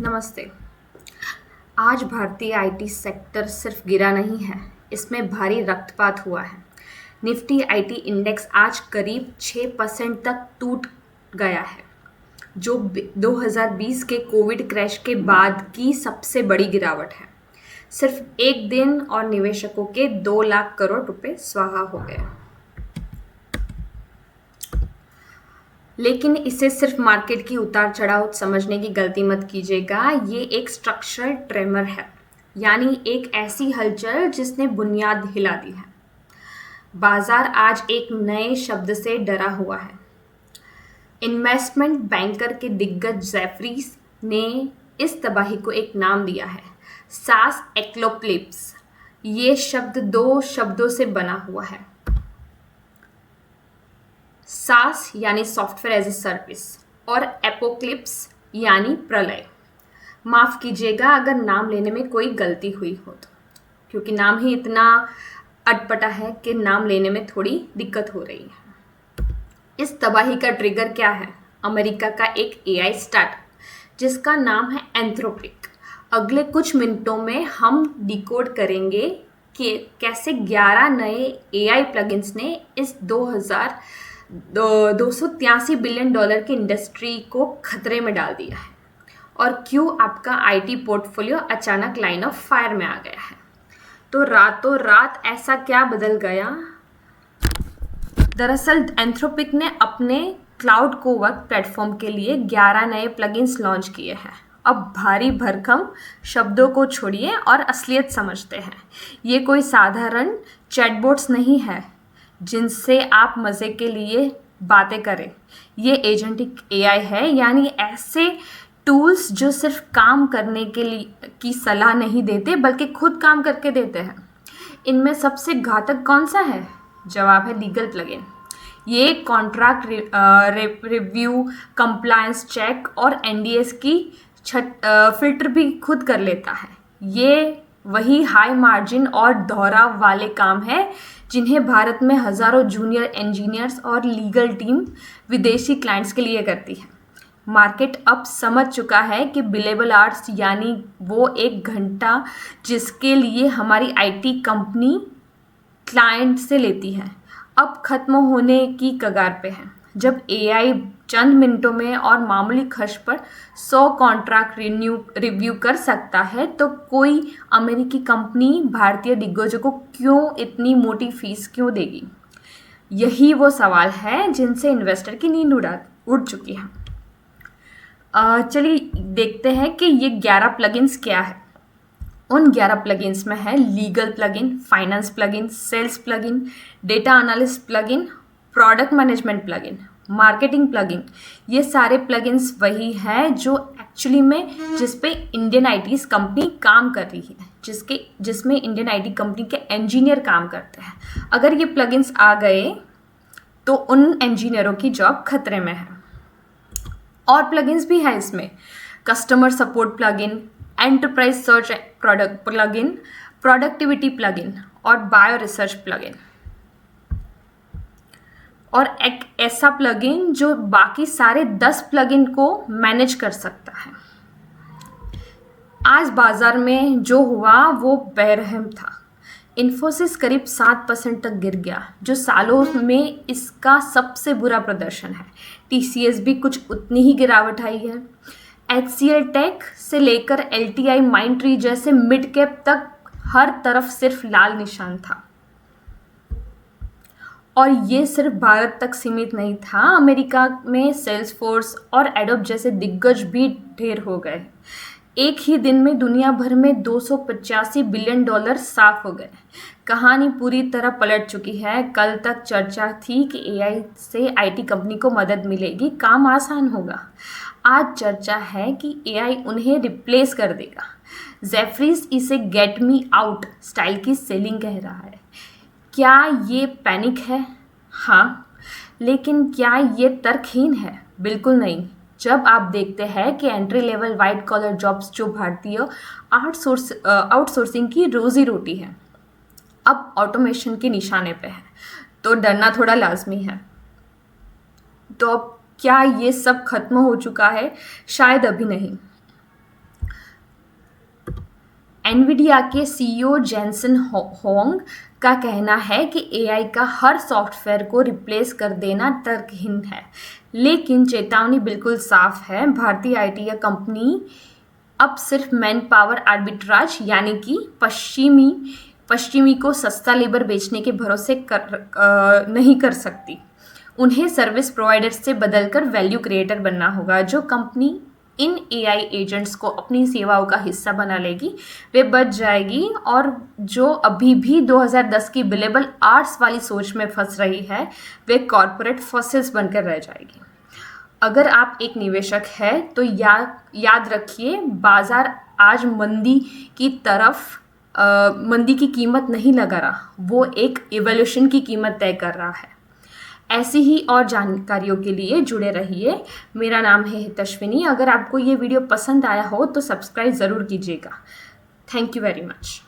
नमस्ते। आज भारतीय आईटी सेक्टर सिर्फ गिरा नहीं है, इसमें भारी रक्तपात हुआ है। निफ्टी आईटी इंडेक्स आज करीब 6% तक टूट गया है, जो 2020 के कोविड क्रैश के बाद की सबसे बड़ी गिरावट है। सिर्फ एक दिन और निवेशकों के 2 लाख करोड़ रुपए स्वाहा हो गए। लेकिन इसे सिर्फ मार्केट की उतार चढ़ाव समझने की गलती मत कीजिएगा। ये एक स्ट्रक्चरल ट्रेमर है, यानी एक ऐसी हलचल जिसने बुनियाद हिला दी है। बाजार आज एक नए शब्द से डरा हुआ है। इन्वेस्टमेंट बैंकर के दिग्गज जेफरीज ने इस तबाही को एक नाम दिया है, सास एक्लोप्लिप्स। ये शब्द 2 शब्दों से बना हुआ है। सास यानी सॉफ्टवेयर एज ए सर्विस और एपोक्लिप्स यानी प्रलय। माफ़ कीजिएगा अगर नाम लेने में कोई गलती हुई हो तो, क्योंकि नाम ही इतना अटपटा है कि नाम लेने में थोड़ी दिक्कत हो रही है। इस तबाही का ट्रिगर क्या है? अमेरिका का एक एआई स्टार्टअप जिसका नाम है एंथ्रोपिक। अगले कुछ मिनटों में हम डिकोड करेंगे कि कैसे 11 नए एआई प्लगइन्स ने इस 283 बिलियन डॉलर की इंडस्ट्री को खतरे में डाल दिया है, और क्यों आपका आईटी पोर्टफोलियो अचानक लाइन ऑफ फायर में आ गया है। तो रातों रात ऐसा क्या बदल गया? दरअसल एंथ्रोपिक ने अपने क्लाउड कोवर्क प्लेटफॉर्म के लिए 11 नए प्लगइन्स लॉन्च किए हैं। अब भारी भरकम शब्दों को छोड़िए और असलियत समझते हैं। ये कोई साधारण चैटबॉट्स नहीं है जिनसे आप मज़े के लिए बातें करें। ये एजेंटिक एआई है, यानी ऐसे टूल्स जो सिर्फ काम करने के लिए की सलाह नहीं देते बल्कि खुद काम करके देते हैं। इनमें सबसे घातक कौन सा है? जवाब है लीगल प्लगइन। ये कॉन्ट्रैक्ट रिव्यू, कंप्लायंस चेक और एनडीएस की फिल्टर भी खुद कर लेता है। ये वही हाई मार्जिन और दोहराव वाले काम है जिन्हें भारत में हज़ारों जूनियर इंजीनियर्स और लीगल टीम विदेशी क्लाइंट्स के लिए करती है। मार्केट अब समझ चुका है कि बिलेबल आवर्स यानी वो 1 घंटा जिसके लिए हमारी आईटी कंपनी क्लाइंट से लेती है, अब खत्म होने की कगार पे है। जब एआई चंद मिनटों में और मामूली खर्च पर 100 कॉन्ट्रैक्ट रिव्यू कर सकता है, तो कोई अमेरिकी कंपनी भारतीय दिग्गजों को क्यों इतनी मोटी फीस क्यों देगी? यही वो सवाल है जिनसे इन्वेस्टर की नींद उड़ चुकी है। चलिए देखते हैं कि ये 11 प्लगइन्स क्या है। उन 11 प्लगइन्स में है legal plugin, finance plugin, sales plugin, data analyst plugin, product management plugin, marketing plugin. ये सारे प्लगइन्स वही हैं जो एक्चुअली में जिस पे इंडियन आईटी कंपनी काम कर रही है, जिसमें इंडियन आईटी कंपनी के इंजीनियर काम करते हैं। अगर ये प्लगइन्स आ गए तो उन इंजीनियरों की जॉब खतरे में है। और प्लगइन्स भी है इसमें, customer support plugin, enterprise search product plugin, productivity plugin और बायो रिसर्च प्लगइन, और एक ऐसा प्लगइन जो बाकी सारे 10 प्लगइन को मैनेज कर सकता है। आज बाजार में जो हुआ वो बेरहम था। इन्फोसिस करीब 7% तक गिर गया, जो सालों में इसका सबसे बुरा प्रदर्शन है। टीसीएस भी कुछ उतनी ही गिरावट आई है। एचसीएल टेक से लेकर एलटीआई, माइंडट्री जैसे मिड कैप तक हर तरफ सिर्फ लाल निशान था। और ये सिर्फ भारत तक सीमित नहीं था। अमेरिका में सेल्सफोर्स और एडोब जैसे दिग्गज भी ढेर हो गए। एक ही दिन में दुनिया भर में 285 बिलियन डॉलर साफ हो गए। कहानी पूरी तरह पलट चुकी है। कल तक चर्चा थी कि एआई से आईटी कंपनी को मदद मिलेगी, काम आसान होगा। आज चर्चा है कि एआई उन्हें रिप्लेस कर देगा। जेफरीज इसे गेट मी आउट स्टाइल की सेलिंग कह रहा है। क्या ये पैनिक है? हाँ, लेकिन क्या ये तर्कहीन है? बिल्कुल नहीं। जब आप देखते हैं कि entry level white collar jobs, जो भारतीय आउटसोर्सिंग की रोजी रोटी है, अब ऑटोमेशन के निशाने पे है, तो डरना थोड़ा लाजमी है। तो अब क्या ये सब खत्म हो चुका है? शायद अभी नहीं। एनवीडिया के सीईओ जेनसन होंग का कहना है कि एआई का हर सॉफ्टवेयर को रिप्लेस कर देना तर्कहीन है, लेकिन चेतावनी बिल्कुल साफ है। भारतीय आईटी कंपनी अब सिर्फ मैन पावर आर्बिट्राज यानी कि पश्चिमी को सस्ता लेबर बेचने के भरोसे नहीं कर सकती। उन्हें सर्विस प्रोवाइडर से बदलकर वैल्यू क्रिएटर बनना होगा। जो कंपनी इन एआई एजेंट्स को अपनी सेवाओं का हिस्सा बना लेगी वे बच जाएगी, और जो अभी भी 2010 की बिलेबल आर्ट्स वाली सोच में फंस रही है वे कॉरपोरेट फॉसिल्स बनकर रह जाएगी। अगर आप एक निवेशक है तो याद रखिए, बाजार आज मंदी की कीमत नहीं लगा रहा, वो एक इवोल्यूशन की कीमत तय कर रहा है। ऐसी ही और जानकारियों के लिए जुड़े रहिए। मेरा नाम है हितश्विनी। अगर आपको ये वीडियो पसंद आया हो तो सब्सक्राइब ज़रूर कीजिएगा। Thank you very much.